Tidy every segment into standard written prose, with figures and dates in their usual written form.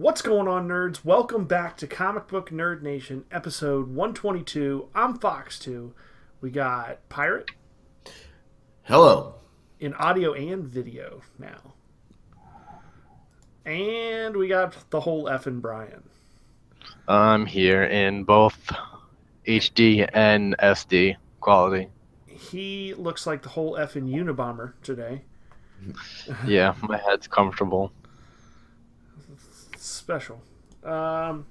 What's going on, nerds? Welcome back to Comic Book Nerd Nation, episode 122. I'm Fox2. We got Pirate Hello. in audio and video now. And we got the whole effing Brian. I'm here in both HD and SD quality. He looks like the whole effing Unabomber today. Yeah, my head's comfortable. Special. All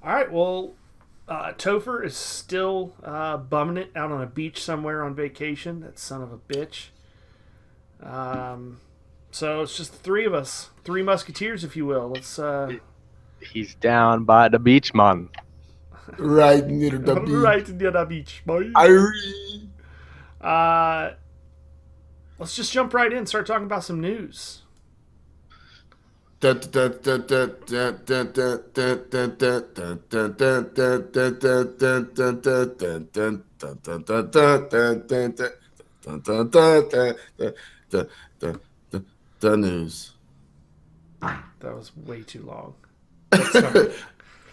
right, well, Topher is still bumming it out on a beach somewhere on vacation. That son of a bitch. So it's just the three of us, three musketeers, if you will. Let's. He's down by the beach, man. Right near the beach. Right near the beach, boy. Let's just jump right in and start talking about some news. The news. That was way too long. That's what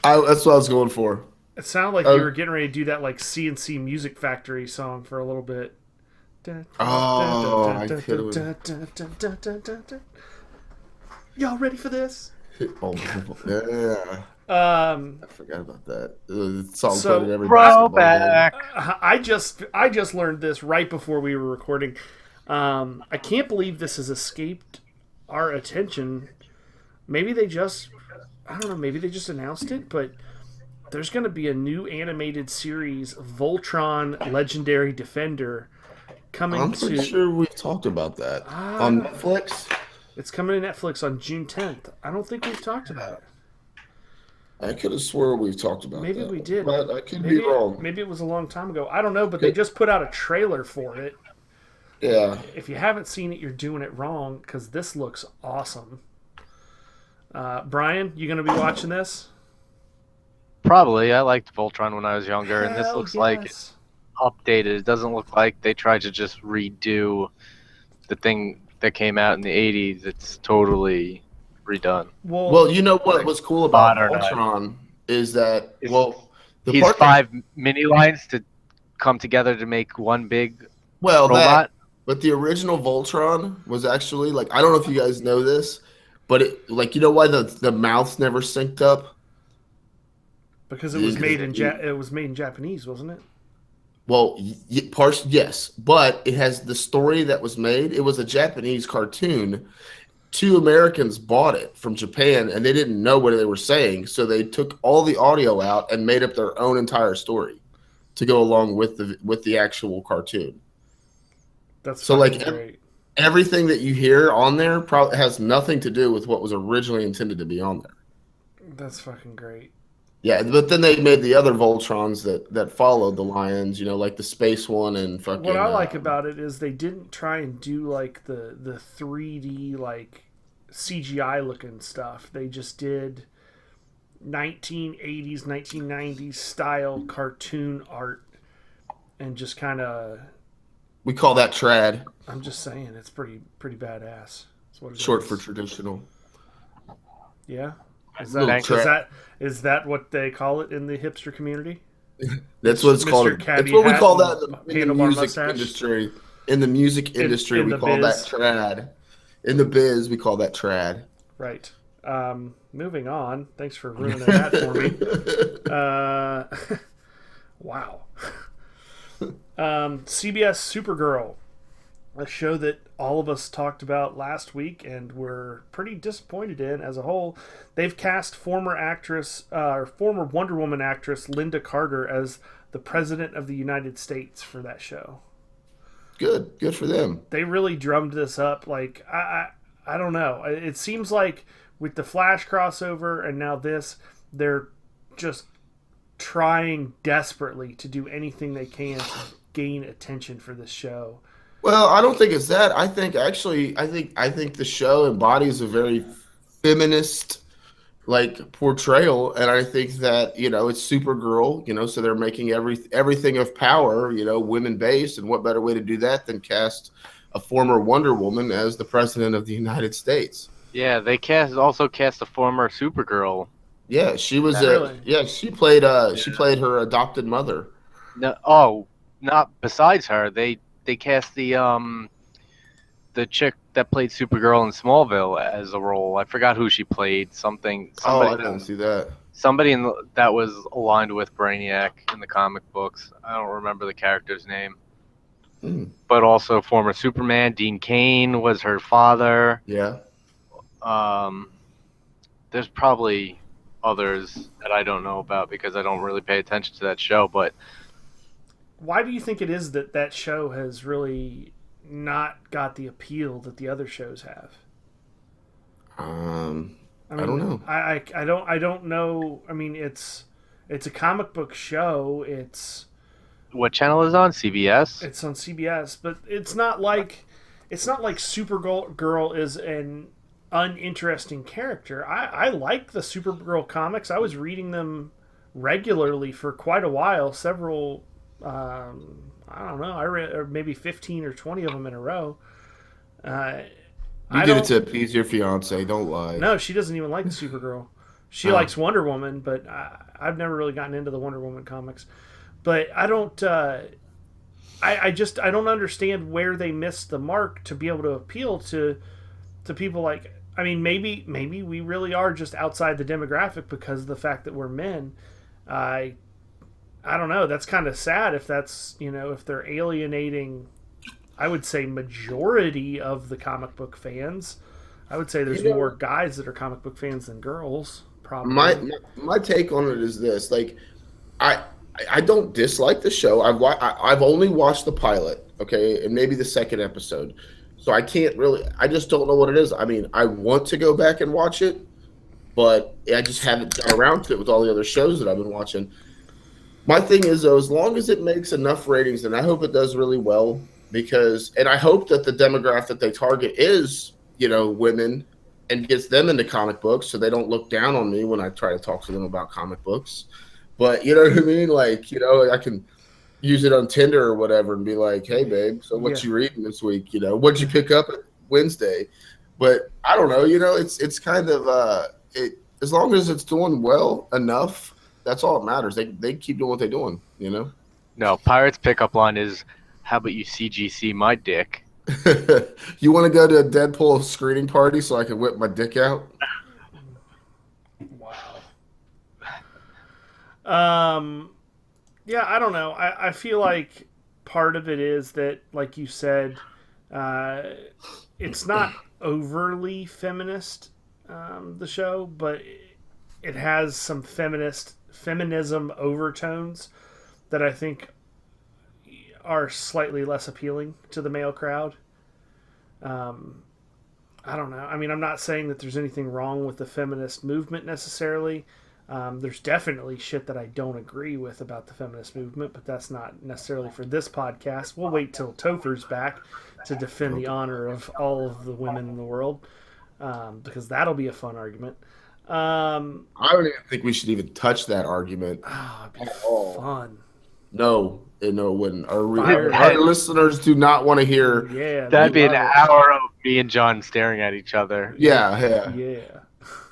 I was going for. It sounded like you were getting ready to do that like CNC Music Factory song for a little bit. I could have. Y'all ready for this? Oh, yeah. I forgot about that. It's all So, played at every Throwback. I just learned this right before we were recording. I can't believe this has escaped our attention. Maybe they just, I don't know, maybe they just announced it, but there's going to be a new animated series, Voltron Legendary Defender, coming I'm pretty sure we've talked about that on Netflix. It's coming to Netflix on June 10th. I don't think we've talked about it. I could have swore we've talked about Maybe that. we did. But I could be wrong. Maybe it was a long time ago. I don't know, but they just put out a trailer for it. Yeah. If you haven't seen it, you're doing it wrong because this looks awesome. Brian, you going to be watching this? Probably. I liked Voltron when I was younger, and this Hell looks like yes. updated. It doesn't look like they tried to just redo the thing that came out in the 80s. It's totally redone. Well, you know what was cool about Modernized. Voltron is that the He's part that- 5 mini lines to come together to make one big well robot. but the original Voltron was actually like, I don't know if you guys know this, but it, like, you know why the mouths never synced up? Because it was made in Japanese, wasn't it? Well, yes, but it has the story that was made. It was a Japanese cartoon. 2 Americans bought it from Japan, and they didn't know what they were saying, so they took all the audio out and made up their own entire story to go along with the actual cartoon. That's so like great. Everything that you hear on there probably has nothing to do with what was originally intended to be on there. That's fucking great. Yeah, but then they made the other Voltrons that followed the Lions, you know, like the space one and fucking. What I like about it is they didn't try and do like the 3D like CGI looking stuff. They just did 1980s, 1990s style cartoon art and just kind of. We call that trad. I'm just saying, it's pretty badass. That's what it Short is. for traditional. Yeah. Is that what they call it in the hipster community? That's what it's Mr. called. Cabby That's what we hat call that and in the handlebar music mustache? industry. In the music industry, in we the call that biz. trad. In the biz, we call that trad. Right. Moving on. Thanks for ruining that for me. Wow. CBS Supergirl, a show that all of us talked about last week and were pretty disappointed in as a whole. They've cast former Wonder Woman actress Linda Carter as the President of the United States for that show. Good for them. They really drummed this up. Like, I don't know. It seems like with the Flash crossover and now this, they're just trying desperately to do anything they can to gain attention for this show. Well, I don't think it's that. I think the show embodies a very feminist like portrayal, and I think that, you know, it's Supergirl, you know, so they're making everything of power, you know, women based, and what better way to do that than cast a former Wonder Woman as the President of the United States? Yeah, they also cast a former Supergirl. Yeah, she was Really? she played her adopted mother. No, oh, not besides her. They cast the chick that played Supergirl in Smallville as a role. I forgot who she played. Oh, I didn't see that. Somebody that was aligned with Brainiac in the comic books. I don't remember the character's name. Hmm. But also former Superman. Dean Cain was her father. Yeah. Um, there's probably others that I don't know about because I don't really pay attention to that show. But Why do you think it is that that show has really not got the appeal that the other shows have? I don't know. I don't know. I mean, it's a comic book show. what channel is on? CBS? It's on CBS, but it's not like Supergirl is an uninteresting character. I like the Supergirl comics. I was reading them regularly for quite a while. Several, I don't know. I read maybe 15 or 20 of them in a row. Uh, You I did it don't. to appease your fiance. Don't lie. No, she doesn't even like the Supergirl. She Oh. likes Wonder Woman, but I've never really gotten into the Wonder Woman comics. But I don't. I don't understand where they missed the mark to be able to appeal to people like. I mean, maybe we really are just outside the demographic because of the fact that we're men. I I don't know. That's kind of sad if that's if they're alienating. I would say majority of the comic book fans. I would say there's You know, more guys that are comic book fans than girls, my probably. my take on it is this: like, I I don't dislike the show. I've only watched the pilot, okay, and maybe the second episode, so I can't really. I just don't know what it is. I mean, I want to go back and watch it, but I just haven't got around to it with all the other shows that I've been watching. My thing is though, as long as it makes enough ratings, and I hope it does really well, because, and I hope that the demographic they target is, women, and gets them into comic books, so they don't look down on me when I try to talk to them about comic books. But you know what I mean? Like, I can use it on Tinder or whatever and be like, "Hey, babe, so Yeah. what you reading this week? What'd you pick up at Wednesday?" But I don't know. It's kind of it, as long as it's doing well enough, that's all that matters. They keep doing what they're doing. No, Pirates pickup line is, "How about you CGC my dick?" You want to go to a Deadpool screening party so I can whip my dick out? Wow. Um, yeah, I don't know. I feel like part of it is that, like you said, uh, it's not overly feminist, the show, but it has some feminism overtones that I think are slightly less appealing to the male crowd. Um, I don't know. I mean, I'm not saying that there's anything wrong with the feminist movement necessarily. There's definitely shit that I don't agree with about the feminist movement, but that's not necessarily for this podcast. We'll wait till Topher's back to defend the honor of all of the women in the world, because that'll be a fun argument. I don't even think we should even touch that argument. It'd be Oh. fun. No, no, it wouldn't. Fire. Our listeners do not want to hear. Yeah, That'd they be an love hour of me and John staring at each other. Yeah, it. yeah. Yeah.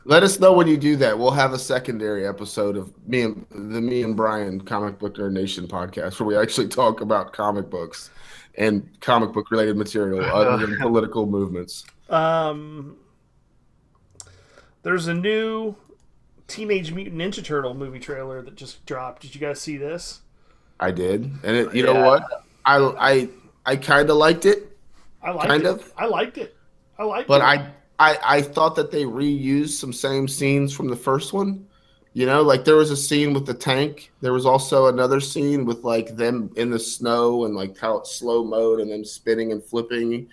Let us know when you do that. We'll have a secondary episode of me and Brian Comic Book Nerd Nation podcast where we actually talk about comic books and comic book related material other than political movements. There's a new Teenage Mutant Ninja Turtle movie trailer that just dropped. Did you guys see this? I did, and you know Yeah. what? I kind of liked it, I liked Kind it. of. I liked it. I liked but it. I thought that they reused some same scenes from the first one. Like there was a scene with the tank. There was also another scene with like them in the snow and like how it's slow mode and them spinning and flipping.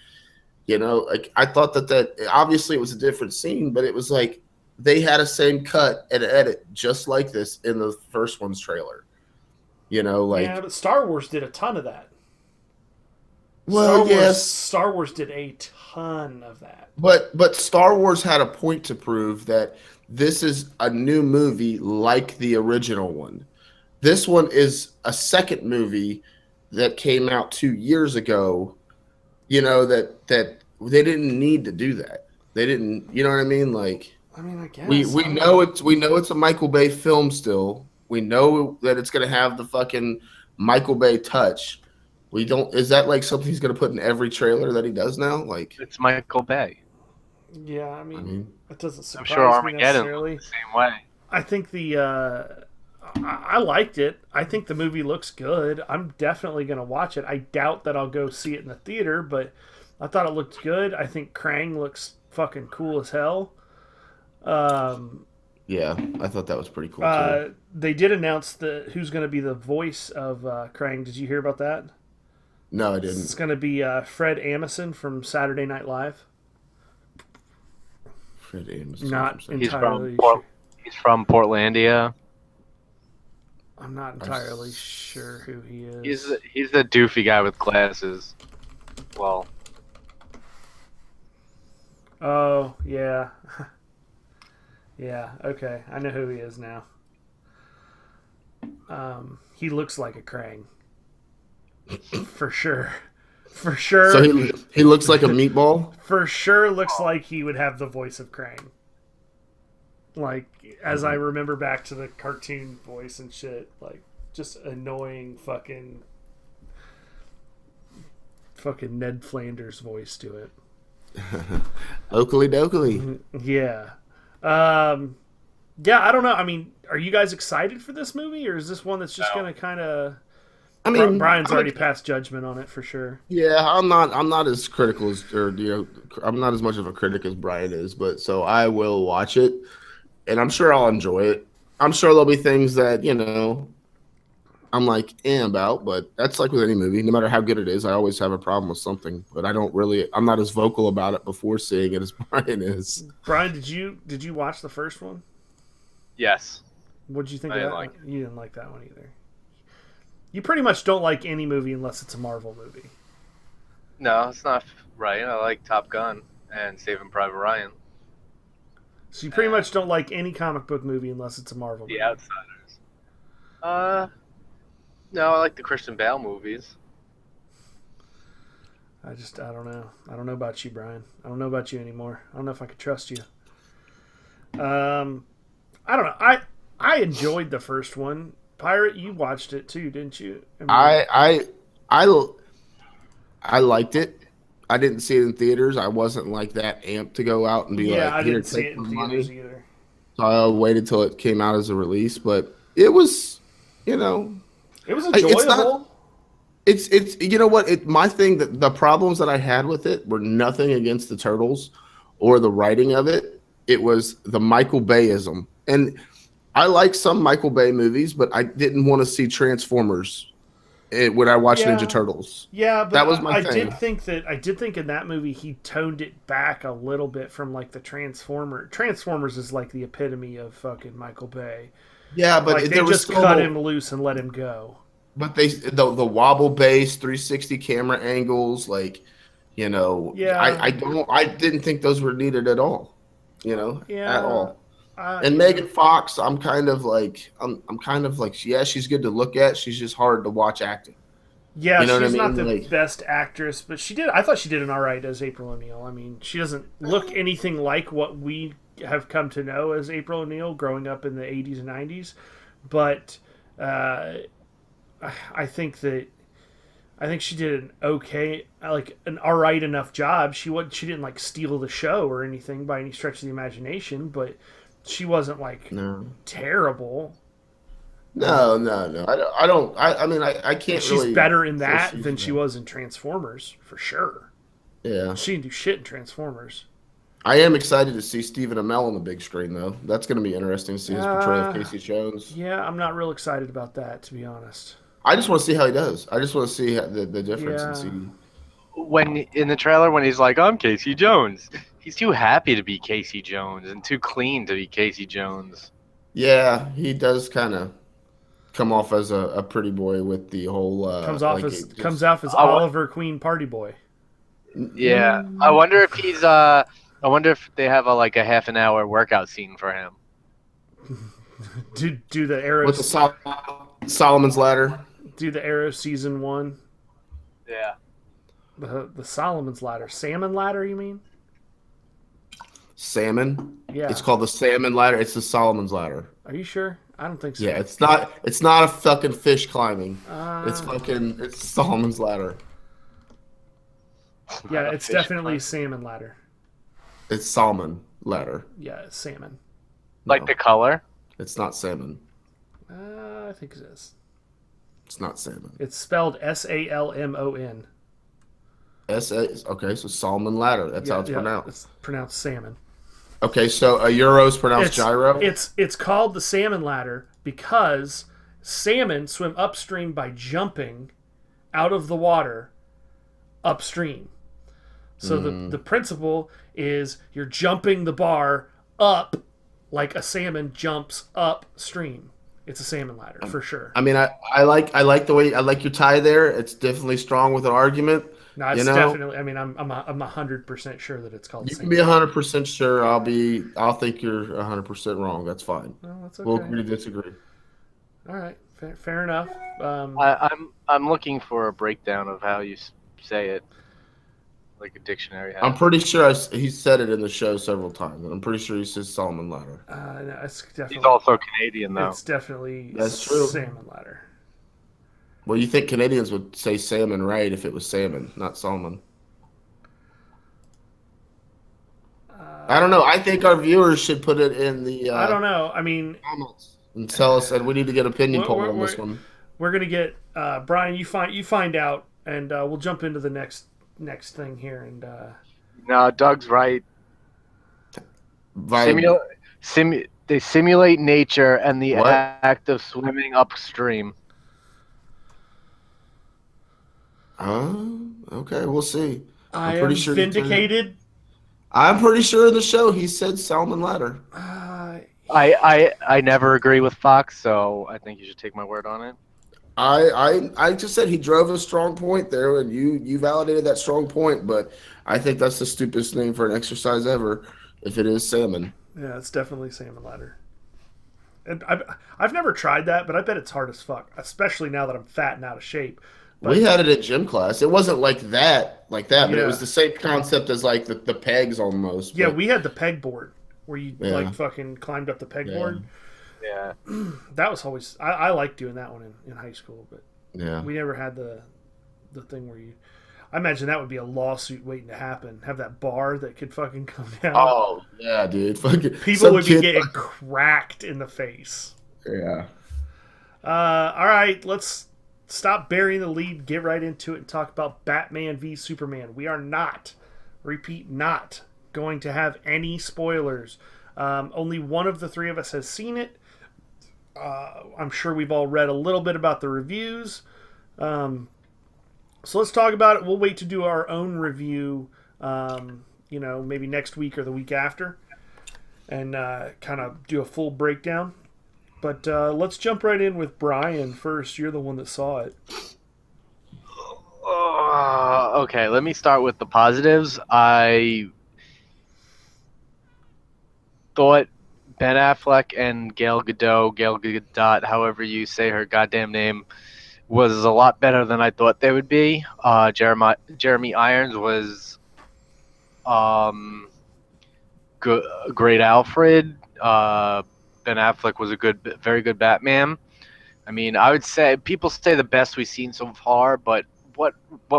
Like I thought that obviously it was a different scene, but it was like they had a same cut and edit just like this in the first one's trailer. Like Yeah, but Star Wars did a ton of that. well, yes, Star Wars did a ton of that. but Star Wars had a point to prove that this is a new movie like the original one. This one is a second movie that came out 2 years ago. That they didn't need to do that. They didn't. You know what I mean? Like I mean, I guess we know it's a Michael Bay film still. We know that it's gonna have the fucking Michael Bay touch. We don't. Is that like something he's gonna put in every trailer that he does now? Like, It's Michael Bay. Yeah, I I mean, mean, it doesn't I'm surprise sure me Armageddon necessarily. looks the same way. I think I liked it. I think the movie looks good. I'm definitely gonna watch it. I doubt that I'll go see it in the theater, but I thought it looked good. I think Krang looks fucking cool as hell. Um, yeah, I thought that was pretty cool too. they did announce who's going to be the voice of Krang. Did you hear about that? No, I It's didn't. going to be Fred Armisen from Saturday Night Live. Fred Ames. Not He's entirely from sure. He's from Portlandia. I'm not entirely sure who he is. He's the doofy guy with glasses. Well, Oh yeah, yeah. Okay, I know who he is now. He looks like a Krang, for sure. For sure. So he looks like a meatball. For sure looks like he would have the voice of Krang. Like, as I remember back to the cartoon voice and shit, like, just annoying fucking Ned Flanders voice to it. Oakley dokley. Yeah. Yeah, I don't know. I mean, are you guys excited for this movie, or is this one that's just No. going to kind of... I mean, Brian's I'm already ex- passed judgment on it for sure. Yeah, I'm not as critical as I'm not as much of a critic as Brian is, but so I will watch it, and I'm sure I'll enjoy it. I'm sure there'll be things that I'm like about, but that's like with any movie. No matter how good it is, I always have a problem with something. But I'm not as vocal about it before seeing it as Brian is. Brian, did you watch the first one? yes. What did you think I of didn't that? like You didn't like that one either. You pretty much don't like any movie unless it's a Marvel movie. No, it's not right. I like Top Gun and Saving Private Ryan. So you pretty much don't like any comic book movie unless it's a Marvel movie. The Outsiders. No, I like the Christian Bale movies. I don't know. I don't know about you, Brian. I don't know about you anymore. I don't know if I could trust you. I don't know. I enjoyed the first one. Pirate, you watched it too, didn't you? I mean, I liked it. I didn't see it in theaters. I wasn't like that amped to go out and be yeah, like, I "Here, didn't see take it in my theaters money." either. So I waited till it came out as a release, but it was, It was it's enjoyable. not. It's you know what my thing that the problems that I had with it were nothing against the Turtles or the writing of it. It was the Michael Bayism, and I like some Michael Bay movies, but I didn't want to see Transformers when I watched Yeah. Ninja Turtles. Yeah, but That was my I thing. did think in that movie he toned it back a little bit from like the Transformers is like the epitome of fucking Michael Bay. Yeah, but Like they there was just still, cut him loose and let him go. but the wobble base 360 camera angles, like Yeah. I didn't think those were needed at all, Yeah. at all. Uh, And Megan Fox, I'm kind of like, yeah, she's good to look at. She's just hard to watch acting. Yeah, You know what I she's not mean? the Like- best actress, but I thought she did an alright as April O'Neil. I mean, she doesn't look anything like what we have come to know as April O'Neil growing up in the 80s and 90s, but I think she did an okay, like an alright enough job. She didn't like steal the show or anything by any stretch of the imagination, but she wasn't like No, terrible. no. I mean, I can't She's really. better in say that she's than she bad. was in Transformers, for sure. Yeah. She didn't do shit in Transformers. I am excited to see Stephen Amell on the big screen, though. That's going to be interesting to see his portrayal of Casey Jones. Yeah, I'm not real excited about that, to be honest. I just want to see how he does. I just want to see the difference Yeah. and see. When in the trailer, when he's like, "I'm Casey Jones," he's too happy to be Casey Jones and too clean to be Casey Jones. Yeah, he does kind of come off as a pretty boy with the whole. Comes off like as it just- comes off as I wa- Oliver Queen party boy. Yeah, I wonder if he's. I wonder if they have a half an hour workout scene for him. Do the Arrow with the Solomon's Ladder. do the Arrow season 1, Yeah. the Solomon's Ladder, Salmon Ladder, you mean? Salmon. Yeah. It's called the salmon ladder. It's the Solomon's ladder. Are you sure? I don't think so. Yeah, it's not. It's not a fucking fish climbing. It's Uh, fucking. It's Solomon's ladder. yeah, Not a it's fish definitely climb. salmon ladder. It's salmon ladder. Yeah, it's salmon. Like No, the color. it's not salmon. I think it is. It's not salmon. It's spelled Salmon. Okay, so Salmon ladder. That's how it's pronounced. It's pronounced salmon. Okay, so a euro is pronounced gyro. It's called the salmon ladder because salmon swim upstream by jumping out of the water upstream. So the principle is you're jumping the bar up like a salmon jumps upstream. It's a salmon ladder for sure. I mean, I like the way I like your tie there. It's definitely strong with an argument. No, it's you know? definitely. I mean, I'm 100% sure that it's called. You can salmon. be 100% sure. I'll think you're 100% wrong. That's fine. Well, that's okay. We'll agree to disagree. All right, fair enough. I'm looking for a breakdown of how you say it, like a dictionary. I'm pretty sure he said it in the show several times, and I'm pretty sure he says Salmon ladder. No, it's definitely. He's also Canadian, though. It's definitely That's true. salmon ladder. Well, you think Canadians would say salmon, right? If it was salmon, not salmon. I don't know. I think our viewers should put it in the I don't know. I mean, comments and tell us. And we need to get opinion poll on this one. we're gonna get Brian. You find out, and we'll jump into the next thing here. And No, Doug's right. Vitamin. They simulate nature and the What? act of swimming upstream. Okay, we'll see. I pretty am sure he did. vindicated. I'm pretty sure in the show he said Salmon ladder. I never agree with Fox, so I think you should take my word on it. I just said he drove a strong point there, and you validated that strong point. But I think that's the stupidest name for an exercise ever. If it is salmon, Yeah, it's definitely salmon ladder. And I've never tried that, but I bet it's hard as fuck, especially now that I'm fat and out of shape. But we had it in gym class. It wasn't like that, but Yeah. it was the same concept as like the pegs almost. yeah, but- we had the pegboard where you Yeah. like fucking climbed up the pegboard. Yeah. That was always I liked doing that one in high school, but yeah. we never had the thing where you. I imagine that would be a lawsuit waiting to happen. Have that bar that could fucking come down. Oh yeah, dude. Fucking People some would be kid- getting cracked in the face. Yeah. All right, let's stop burying the lead, get right into it, and talk about Batman v Superman. We are not, repeat, not going to have any spoilers. Only one of the three of us has seen it. I'm sure we've all read a little bit about the reviews. So let's talk about it. We'll wait to do our own review, maybe next week or the week after, and kind of do a full breakdown. But let's jump right in with Brian first. You're the one that saw it. Okay, let me start with the positives. I thought Ben Affleck and Gal Gadot, however you say her goddamn name, was a lot better than I thought they would be. Jeremy Irons was great Alfred. Ben Affleck was very good Batman. I mean, I would say people say the best we've seen so far, but what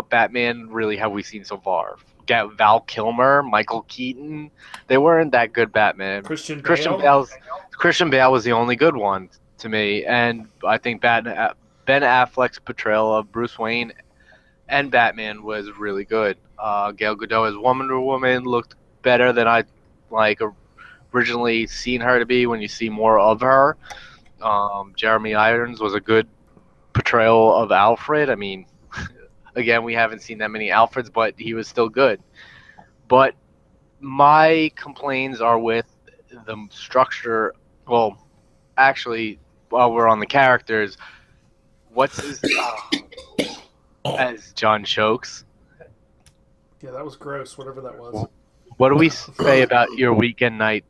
Batman really have we seen so far? Val Kilmer, Michael Keaton, they weren't that good Batman. Christian Bale was the only good one to me, and I think Ben Affleck's portrayal of Bruce Wayne and Batman was really good. Gal Gadot as Wonder Woman looked better than I originally seen her to be when you see more of her. Jeremy Irons was a good portrayal of Alfred. I mean, again, we haven't seen that many Alfreds, but he was still good. But my complaints are with the structure. Well, actually, while we're on the characters, what's his as John chokes? Yeah, that was gross, whatever that was. What do we say about your weekend night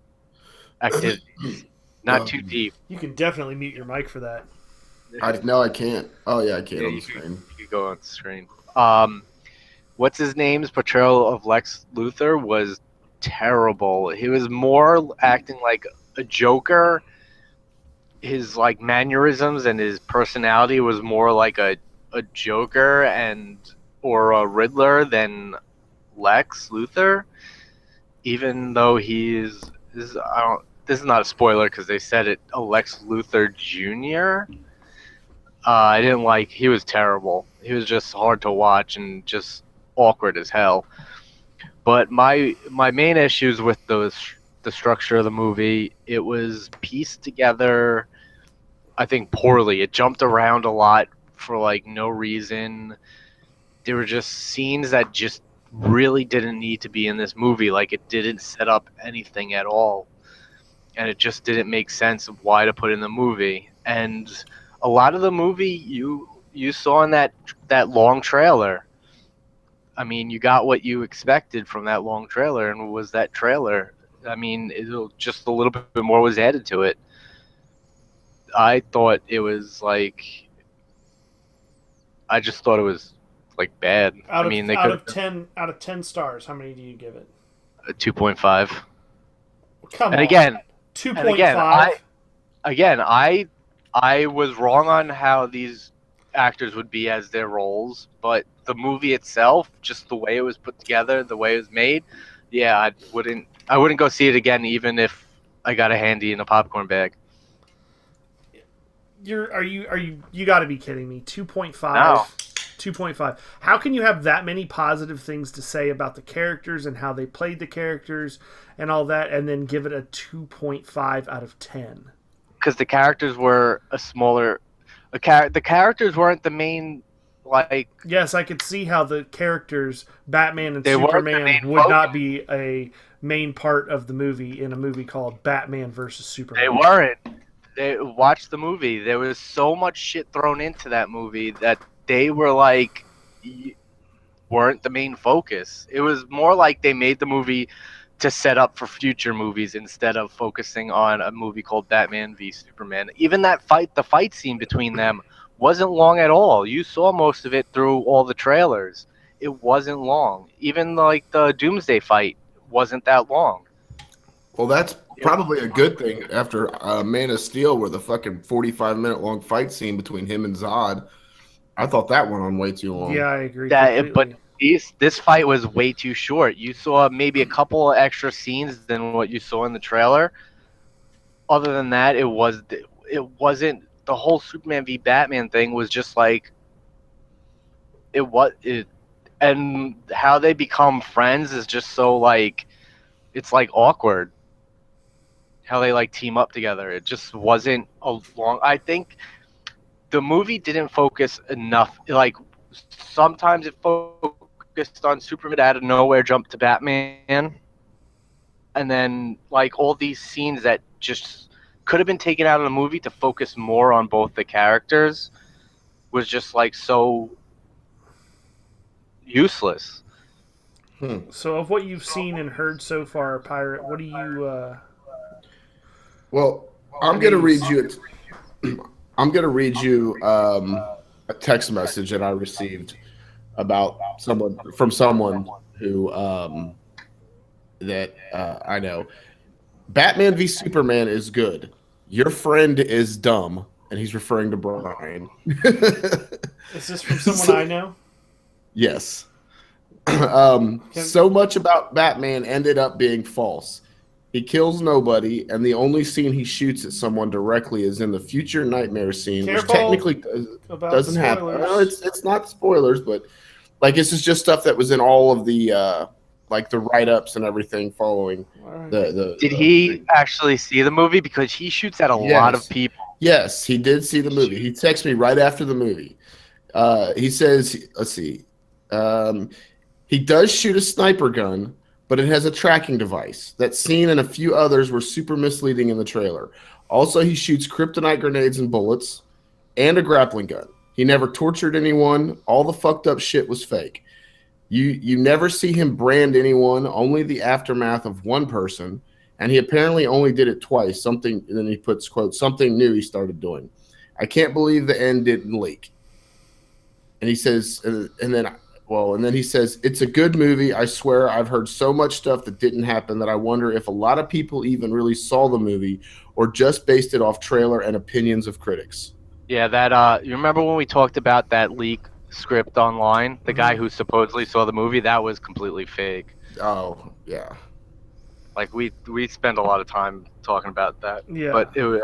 activities? Not too deep. You can definitely mute your mic for that. No, I can't. Oh yeah, I can't Yeah, on the you screen. You go on the screen. What's his name's portrayal of Lex Luthor was terrible. He was more acting like a Joker. His like mannerisms and his personality was more like a Joker and or a Riddler than Lex Luthor. Even though I don't. This is not a spoiler because they said it. A Lex Luthor Jr. I didn't like. He was terrible. He was just hard to watch and just awkward as hell. But my main issues with the structure of the movie, it was pieced together, I think, poorly. It jumped around a lot for like no reason. There were just scenes that just really didn't need to be in this movie. Like it didn't set up anything at all, and it just didn't make sense of why to put in the movie. And a lot of the movie you saw in that long trailer. I mean, you got what you expected from that long trailer, and was that trailer. I mean, just a little bit more was added to it. I thought it was like, I just thought it was like bad. Out of, I mean, they out could of 10 stars, how many do you give it? 2.5. Come And on. again, 2.5. I was wrong on how these actors would be as their roles, but the movie itself, just the way it was put together, the way it was made, yeah, I wouldn't go see it again, even if I got a handy in a popcorn bag. You got to be kidding me. 2.5. No. 2.5. How can you have that many positive things to say about the characters and how they played the characters and all that, and then give it a 2.5 out of 10? Because the characters were the characters weren't the main, like. Yes, I could see how the characters, Batman and They weren't the Superman, main would not focus. be a main part of the movie in a movie called Batman versus Superman. They weren't. They watched the movie. There was so much shit thrown into that movie that they were like, weren't the main focus. It was more like they made the movie to set up for future movies instead of focusing on a movie called Batman v Superman. Even the fight scene between them wasn't long at all. You saw most of it through all the trailers. It wasn't long. Even like the Doomsday fight wasn't that long. Well, that's probably a good thing after Man of Steel, where the fucking 45-minute long fight scene between him and Zod. I thought that went on way too long. Yeah, I agree. But completely. this fight was way too short. You saw maybe a couple of extra scenes than what you saw in the trailer. Other than that, it wasn't the whole Superman v Batman thing was just like and how they become friends is just so like it's like awkward. How they like team up together. It just wasn't a long. I think the movie didn't focus enough. Like sometimes it focused on Superman out of nowhere, jumped to Batman, and then like all these scenes that just could have been taken out of the movie to focus more on both the characters was just like so useless. So, of what you've seen and heard so far, Pirate, what do you? Well, I'm gonna read you. I'm gonna read you a text message that I received about someone who that I know. Batman v Superman is good. Your friend is dumb, and he's referring to Brian. Is this from someone I know? Yes. So much about Batman ended up being false. He kills nobody, and the only scene he shoots at someone directly is in the future nightmare scene, Careful which technically doesn't happen. No, it's not spoilers, but like this is just stuff that was in all of the like the write-ups and everything following the. Did he actually see the movie? Because he shoots at a lot of people. Yes, he did see the movie. He texted me right after the movie. He says, let's see. He does shoot a sniper gun, but it has a tracking device. That scene and a few others were super misleading in the trailer. Also, he shoots kryptonite grenades and bullets and a grappling gun. He never tortured anyone. All the fucked up shit was fake. You never see him brand anyone, only the aftermath of one person, and he apparently only did it twice. Something, and then he puts, quote, something new he started doing. I can't believe the end didn't leak. And he says, and then Well, and then he says, it's a good movie. I swear I've heard so much stuff that didn't happen that I wonder if a lot of people even really saw the movie or just based it off trailer and opinions of critics. Yeah, that you remember when we talked about that leak script online? The guy who supposedly saw the movie, that was completely fake. Oh, yeah. Like we spent a lot of time talking about that. Yeah. But it was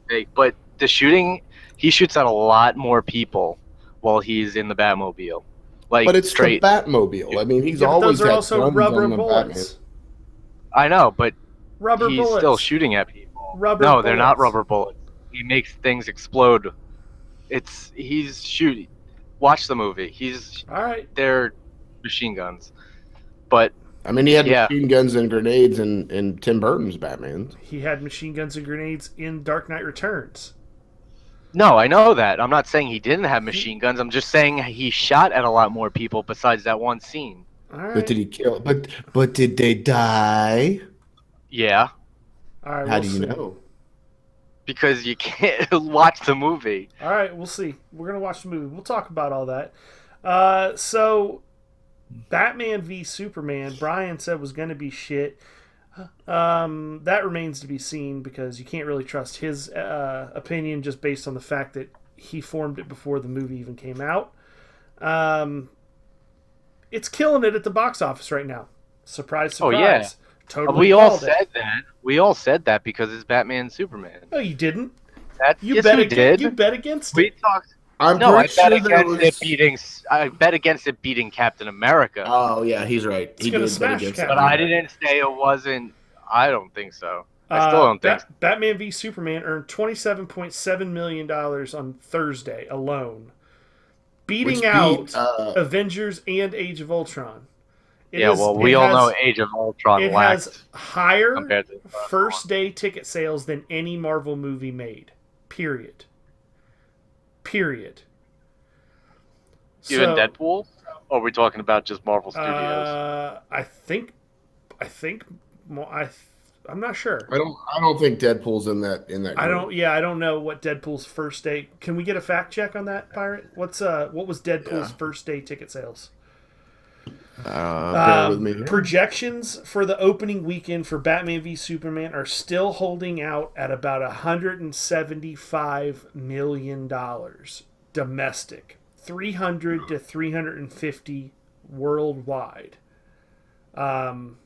fake. But the shooting, he shoots at a lot more people while he's in the Batmobile. Like But it's straight. the Batmobile. I mean, he's Yeah, but always those are had also guns rubber on the bullets. I know, but Rubber he's bullets. still shooting at people. Rubber No, they're not bullets. rubber bullets. He makes things explode. He's shooting. Watch the movie. All right. They're machine guns. But I mean, he had Yeah. machine guns and grenades in Tim Burton's Batman. He had machine guns and grenades in Dark Knight Returns. no, I know that. I'm not saying he didn't have machine guns. I'm just saying he shot at a lot more people besides that one scene. All right. But did he kill? But did they die? Yeah, All right. How we'll do you see. know? because you can't watch the movie. All right, we'll see. We're gonna watch the movie. We'll talk about all that. So, Batman v Superman, Brian said was gonna be shit. That remains to be seen because you can't really trust his opinion just based on the fact that he formed it before the movie even came out. It's killing it at the box office right now. Surprise, surprise. Oh, yeah. Totally We all called it. said that. We all said that because it's Batman and Superman. No, you didn't. Yes, bet we against, did. You bet against We it. talked. I'm No, I pretty bet sure there against was. it beating. I bet against it beating Captain America. Oh yeah, he's right. It's He gonna did bet smash against Captain But it. I didn't say it wasn't. I don't think so. I still don't think. Batman v Superman earned $27.7 million on Thursday alone, beating Which out beat, Avengers and Age of Ultron. We all know Age of Ultron it lacked has higher compared to first day ticket sales than any Marvel movie made. Period. even So, Deadpool. Or are we talking about just Marvel Studios? I'm not sure. I don't think Deadpool's in that I group. don't. Yeah, I don't know what Deadpool's first day. Can we get a fact check on that, Pirate? What was Deadpool's first day ticket sales? Bear with me. Projections for the opening weekend for Batman v Superman are still holding out at about $175 million domestic, 300 to 350 worldwide. Marvel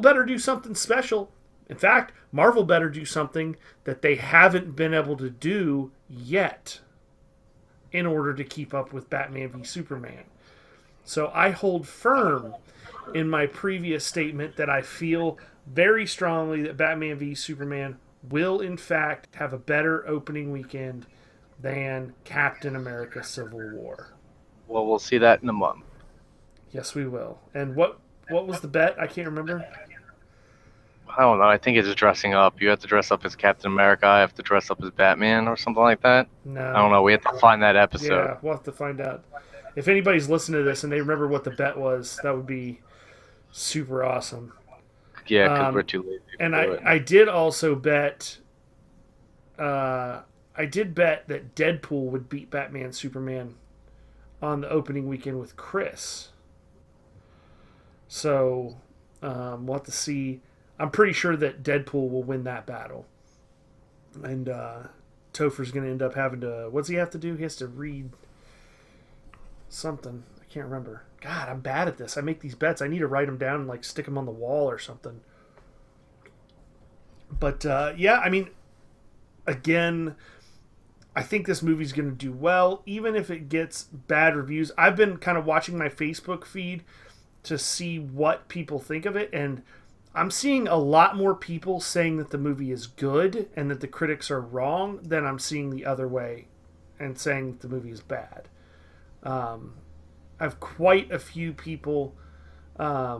better do something special. In fact, Marvel better do something that they haven't been able to do yet in order to keep up with Batman v Superman. So I hold firm in my previous statement that I feel very strongly that Batman v Superman will in fact have a better opening weekend than Captain America Civil War. Well, we'll see that in a month. Yes, we will. And what was the bet? I can't remember. I don't know. I think it's dressing up. You have to dress up as Captain America. I have to dress up as Batman or something like that. No. I don't know. We have to find that episode. Yeah, we'll have to find out. If anybody's listening to this and they remember what the bet was, that would be super awesome. Yeah, because we're too lazy. And to do it. I did also bet. I did bet that Deadpool would beat Batman Superman on the opening weekend with Chris. So we'll have to see. I'm pretty sure that Deadpool will win that battle. And Topher's going to end up having to. What's he have to do? He has to read something. I can't remember. God, I'm bad at this. I make these bets. I need to write them down and like stick them on the wall or something. But yeah, I mean, again, I think this movie's going to do well, even if it gets bad reviews. I've been kind of watching my Facebook feed to see what people think of it, and I'm seeing a lot more people saying that the movie is good and that the critics are wrong than I'm seeing the other way and saying that the movie is bad. I have quite a few people, I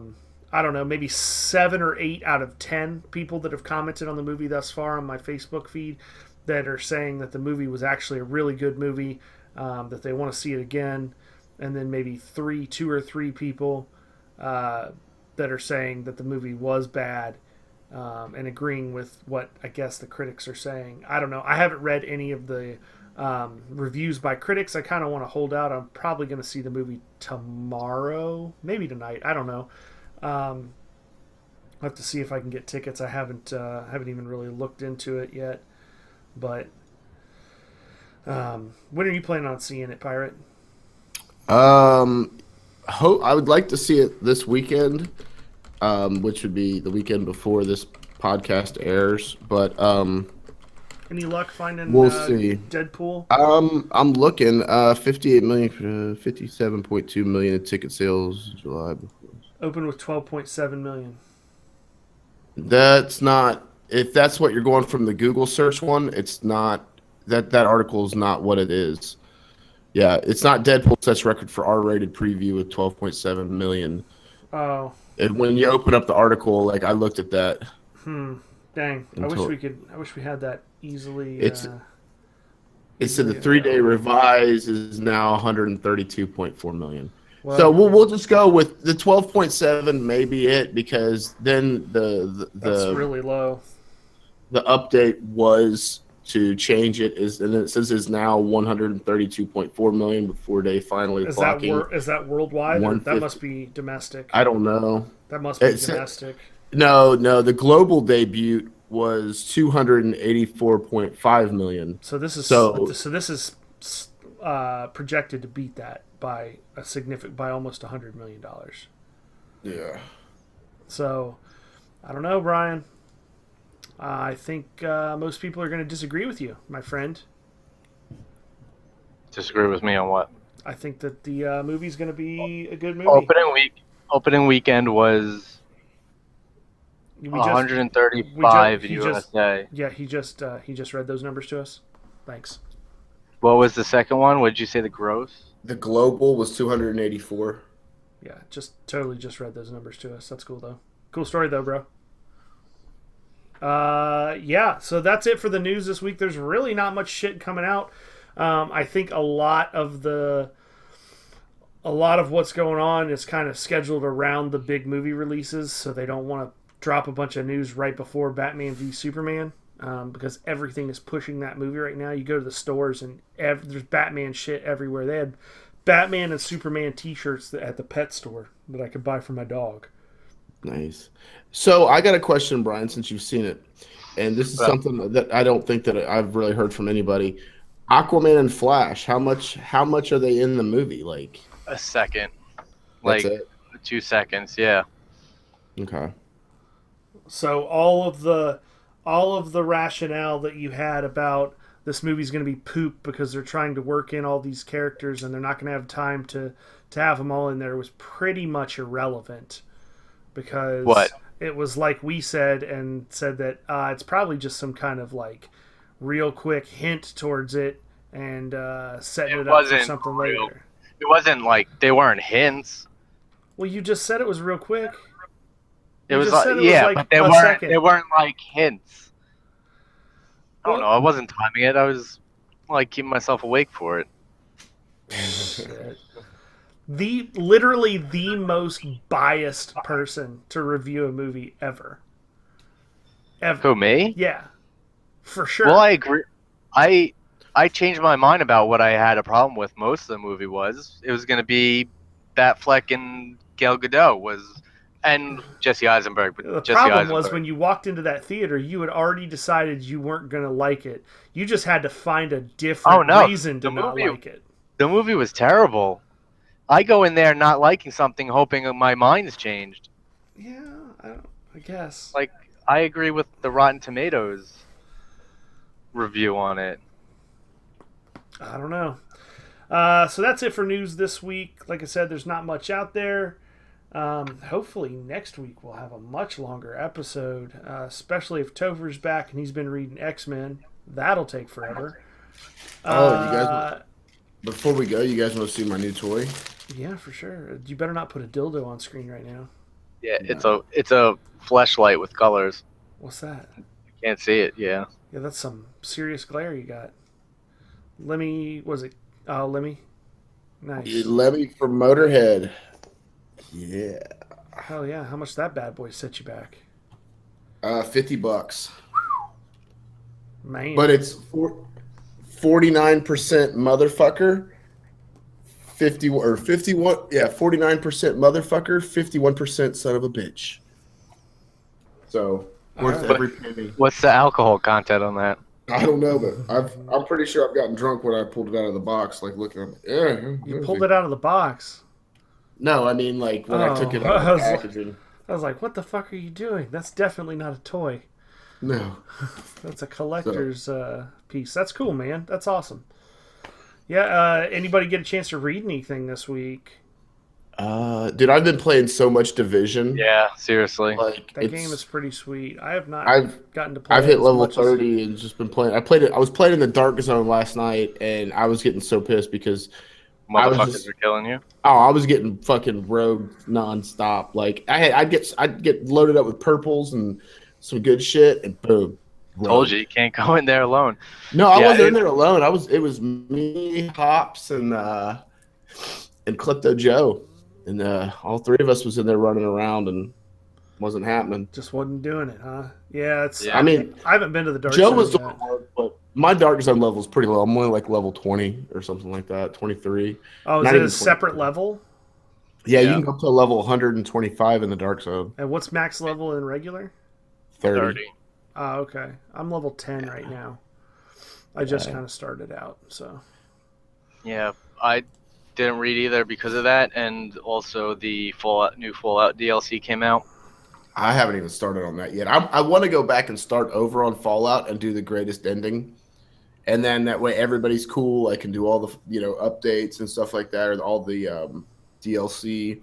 don't know, maybe 7 or 8 out of 10 people that have commented on the movie thus far on my Facebook feed that are saying that the movie was actually a really good movie, that they want to see it again, and then maybe 2 or 3 people that are saying that the movie was bad, and agreeing with what I guess the critics are saying. I don't know. I haven't read any of the reviews by critics. I kind of want to hold out. I'm probably going to see the movie tomorrow, maybe tonight. I don't know. I'll have to see if I can get tickets. I haven't even really looked into it yet. But when are you planning on seeing it, Pirate? I would like to see it this weekend, which would be the weekend before this podcast airs. But any luck finding we'll see. Deadpool? I'm looking 58 million, 57.2 million in ticket sales July. Open with 12.7 million. That's not. If that's what you're going from the Google search one, it's not. That article is not what it is. Yeah, it's not Deadpool sets record for R-rated preview with 12.7 million. Oh. And when you open up the article, like I looked at that. Dang. I wish we had that easily. It said the 3-day revise is now 132.4 million. Well, so we'll just go with the 12.7 may be it, because then that's really low. The update was to change it and it says is now 132.4 million with 4-day finally clocking. Is that worldwide? That must be domestic. I don't know. That must be domestic. No, the global debut was 284.5 million. So this is projected to beat that by almost $100 million. Yeah. So I don't know, Brian. I think most people are going to disagree with you, my friend. Disagree with me on what? I think that the movie's going to be a good movie. Opening weekend was 135 in USA. He just read those numbers to us. Thanks. What was the second one? What did you say? The gross? The global was 284. Yeah, just read those numbers to us. That's cool though. Cool story though, bro. Yeah, so that's it for the news this week. There's really not much shit coming out. I think a lot of what's going on is kind of scheduled around the big movie releases, so they don't want to drop a bunch of news right before Batman v Superman, because everything is pushing that movie right now. You go to the stores and there's Batman shit everywhere. They had Batman and Superman t-shirts at the pet store that I could buy for my dog. Nice. So I got a question, Brian, since you've seen it, and this is something that I don't think that I've really heard from anybody. Aquaman and Flash, how much are they in the movie? Like a second, like 2 seconds. Yeah. Okay. So all of the rationale that you had about this movie's going to be poop because they're trying to work in all these characters and they're not going to have time to have them all in there was pretty much irrelevant. Because it was like we said that it's probably just some kind of like real quick hint towards it and setting it up for something later. It wasn't like they weren't hints. Well, you just said it was real quick. But they weren't like hints. I don't know. I wasn't timing it. I was like keeping myself awake for it. Literally the most biased person to review a movie ever. Who, me? Yeah, for sure. Well, I agree. I changed my mind about what I had a problem with. Most of the movie was it was going to be Batfleck and Gal Gadot and Jesse Eisenberg. But the problem was when you walked into that theater, you had already decided you weren't going to like it. You just had to find a different reason to not like it. The movie was terrible. I go in there not liking something, hoping my mind's changed. Yeah, I guess. Like, I agree with the Rotten Tomatoes review on it. I don't know. So that's it for news this week. Like I said, there's not much out there. Hopefully next week we'll have a much longer episode, especially if Topher's back and he's been reading X-Men. That'll take forever. You guys... Before we go, you guys want to see my new toy? Yeah, for sure. You better not put a dildo on screen right now. Yeah, it's a fleshlight with colors. What's that? I can't see it. Yeah. Yeah, that's some serious glare you got. Lemmy, was it? Oh, Lemmy. Nice. Lemmy from Motorhead. Yeah. Hell yeah! How much that bad boy set you back? $50. Man. But it's 49% motherfucker, 49% motherfucker, 51% son of a bitch. So worth Alright. every penny. What's the alcohol content on that? I don't know, but I'm pretty sure I've gotten drunk when I pulled it out of the box, like looking at it. You pulled it out of the box. No, I mean like when I took it out I of was the like- packaging. I was like, what the fuck are you doing? That's definitely not a toy. No. That's a collector's piece. That's cool, man. That's awesome. Yeah, anybody get a chance to read anything this week? Dude, I've been playing so much Division. Yeah, seriously. Like That game is pretty sweet. I have not I've gotten to play I've it hit as level much as- 30 and just been playing. I was playing in the Dark Zone last night, and I was getting so pissed because I was Motherfuckers just- are killing you. I was getting fucking rogue nonstop. Like I'd get loaded up with purples and some good shit, and boom. Told rogue. you can't go in there alone. No, I Yeah, wasn't in there alone. It was me, Hops, and Klepto Joe, and all three of us was in there running around, and wasn't happening. just wasn't doing it, huh? Yeah, it's. Yeah. I mean, I haven't been to the Dark Joe Zone was yet. doing work, but my Dark Zone level is pretty low. I'm only like level 20 or something like that, 23. Oh, is not it even a separate 20. level? Yeah, you Yeah. can go up to level 125 in the Dark Zone. And what's max level in regular? 30. 30. Oh, okay. I'm level 10 right now. I just Yeah. kind of started out, so. Yeah, I didn't read either because of that, and also the new Fallout DLC came out. I haven't even started on that yet. I want to go back and start over on Fallout and do the greatest ending. And then that way everybody's cool. I can do all the updates and stuff like that, or all the DLC.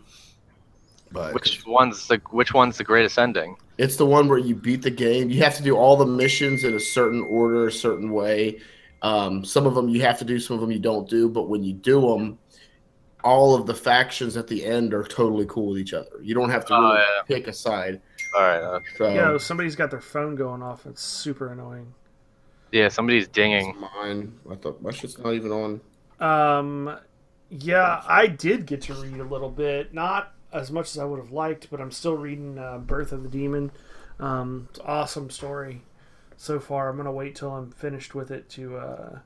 But Which one's the greatest ending? it's the one where you beat the game. You have to do all the missions in a certain order, a certain way. Some of them you have to do, some of them you don't do. But when you do them, all of the factions at the end are totally cool with each other. You don't have to really pick a side. All right. So, Yo, somebody's got their phone going off. It's super annoying. Yeah, somebody's it's dinging. mine. I thought my shit's not even on. Yeah, I did get to read a little bit. Not as much as I would have liked, but I'm still reading Birth of the Demon. It's an awesome story so far. I'm going to wait till I'm finished with it to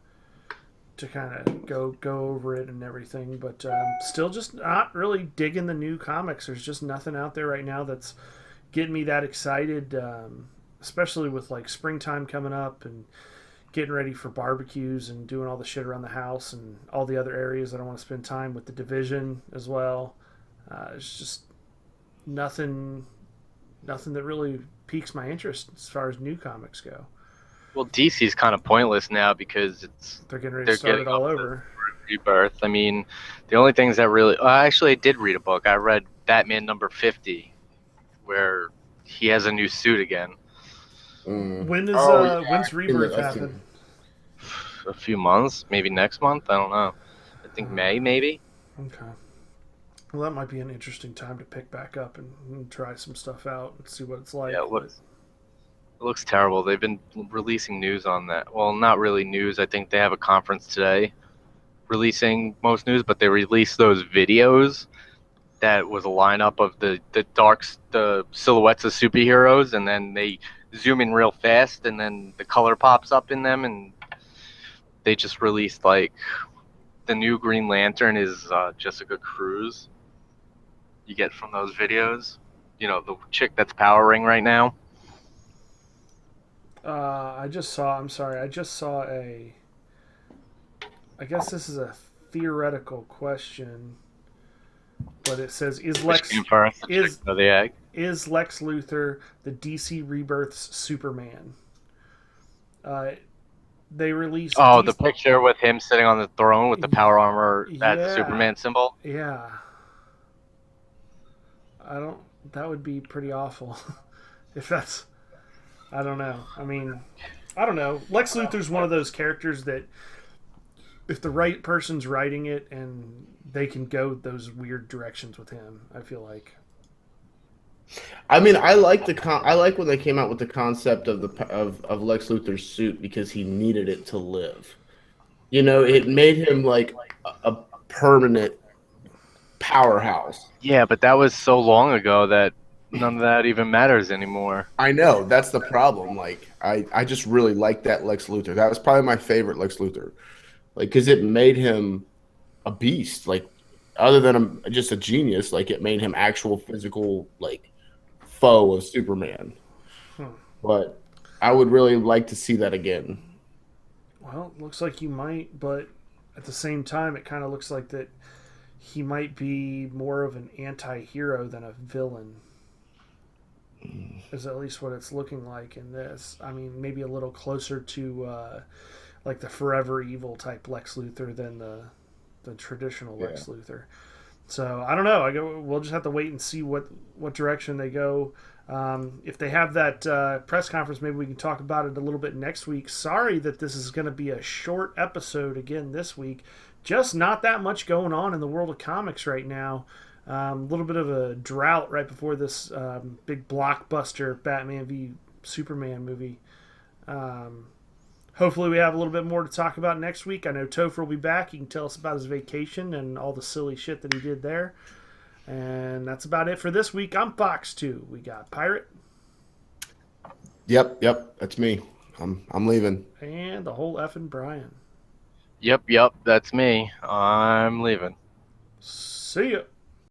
kind of go over it and everything. But still just not really digging the new comics. There's just nothing out there right now that's getting me that excited, especially with like springtime coming up and getting ready for barbecues and doing all the shit around the house and all the other areas that I want to spend time with the Division as well. It's just nothing that really piques my interest as far as new comics go. Well, DC's kind of pointless now because They're getting ready They're to start it getting all up over. Rebirth. I mean, the only things that really... actually, I did read a book. I read Batman number 50, where he has a new suit again. When is Oh, yeah, when's Rebirth I've seen happen? A few months, maybe next month. I don't know. I think May, maybe. Okay. Well, that might be an interesting time to pick back up and try some stuff out and see what it's like. Yeah, it looks terrible. They've been releasing news on that. Well, not really news. I think they have a conference today releasing most news, but they released those videos that was a lineup of the silhouettes of superheroes, and then they zoom in real fast, and then the color pops up in them, and they just released like the new Green Lantern is Jessica Cruz. You get from those videos, the chick that's powering right now. I just saw a. I guess this is a theoretical question, but it says Which came first, the is- chicken or the egg? is Lex Luthor the DC Rebirth's Superman? They released. Oh, the picture with him sitting on the throne with the power armor, that Yeah. Superman symbol. Yeah. That would be pretty awful. If that's. I don't know. I mean, I don't know. Lex Luthor's one of those characters that, if the right person's writing it and they can go those weird directions with him, I feel like. I mean, I like when they came out with the concept of of Lex Luthor's suit because he needed it to live. It made him like a permanent powerhouse. Yeah, but that was so long ago that none of that even matters anymore. I know that's the problem. Like I just really like that Lex Luthor. That was probably my favorite Lex Luthor. Like because it made him a beast. Like other than just a genius, like it made him actual physical like foe of Superman. Hmm. But I would really like to see that again. Well, looks like you might, but at the same time, it kind of looks like that he might be more of an anti-hero than a villain. Is at least what it's looking like in this. I mean, maybe a little closer to like the forever evil type Lex Luthor than the traditional Lex Luthor. So I don't know. We'll just have to wait and see what direction they go. If they have that press conference, maybe we can talk about it a little bit next week. Sorry that this is going to be a short episode again this week. Just not that much going on in the world of comics right now. A little bit of a drought right before this big blockbuster Batman v Superman movie. Hopefully we have a little bit more to talk about next week. I know Topher will be back. He can tell us about his vacation and all the silly shit that he did there. And that's about it for this week. I'm Fox 2. We got Pirate. Yep, that's me. I'm leaving. And the whole effing Brian. Yep, that's me. I'm leaving. See ya.